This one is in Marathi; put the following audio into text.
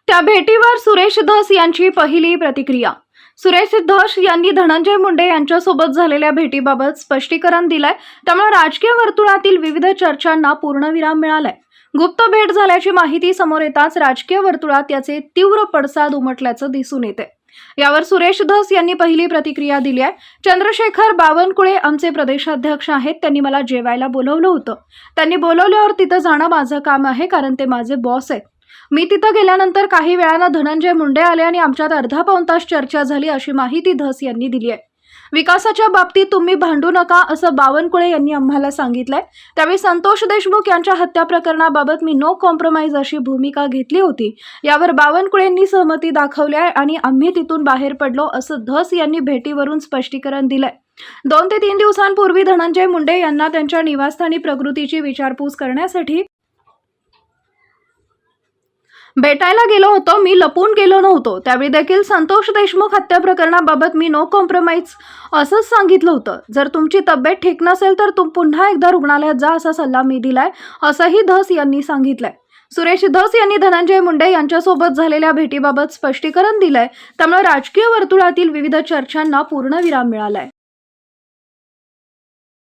त्या भेटीवर सुरेश धस यांची पहिली प्रतिक्रिया. सुरेश धस यांनी धनंजय मुंडे यांच्यासोबत झालेल्या भेटीबाबत स्पष्टीकरण दिलंय. त्यामुळे राजकीय वर्तुळातील विविध चर्चांना पूर्णविराम मिळालाय. गुप्त भेट झाल्याची माहिती समोर येताच राजकीय वर्तुळात याचे तीव्र पडसाद उमटल्याचं दिसून येते. यावर सुरेश धस यांनी पहिली प्रतिक्रिया दिली आहे. चंद्रशेखर बावनकुळे आमचे प्रदेशाध्यक्ष आहेत. त्यांनी मला जेवायला बोलवलं होतं. त्यांनी बोलवल्यावर तिथं जाणं माझं काम आहे, कारण ते माझे बॉस आहेत. मी तिथं गेल्यानंतर काही वेळानं धनंजय मुंडे आले आणि आमच्यात अर्धा पाऊण तास चर्चा झाली, अशी माहिती धस यांनी दिली आहे. विकासाच्या बाबतीत तुम्ही भांडू नका, असं बावनकुळे यांनी आम्हाला सांगितलंय. त्यावेळी संतोष देशमुख यांच्या हत्या प्रकरणाबाबत मी नो कॉम्प्रोमाइज अशी भूमिका घेतली होती. यावर बावनकुळेंनी सहमती दाखवली आहे आणि आम्ही तिथून बाहेर पडलो, असं धस यांनी भेटीवरून स्पष्टीकरण दिलंय. 2 ते 3 दिवसांपूर्वी धनंजय मुंडे यांना त्यांच्या निवासस्थानी प्रकृतीची विचारपूस करण्यासाठी भेटायला गेलो होतो. मी लपून गेलो नव्हतो. त्यावेळी देखील संतोष देशमुख हत्या प्रकरणाबाबत मी नो कॉम्प्रोमाइज असंच सांगितलं होतं. जर तुमची तब्येत ठीक नसेल तर पुन्हा एकदा रुग्णालयात जा, असा सल्ला मी दिलाय, असंही धस यांनी सांगितलंय. सुरेश धस यांनी धनंजय मुंडे यांच्यासोबत झालेल्या भेटीबाबत स्पष्टीकरण दिलंय. त्यामुळे राजकीय वर्तुळातील विविध चर्चांना पूर्णविराम मिळालाय.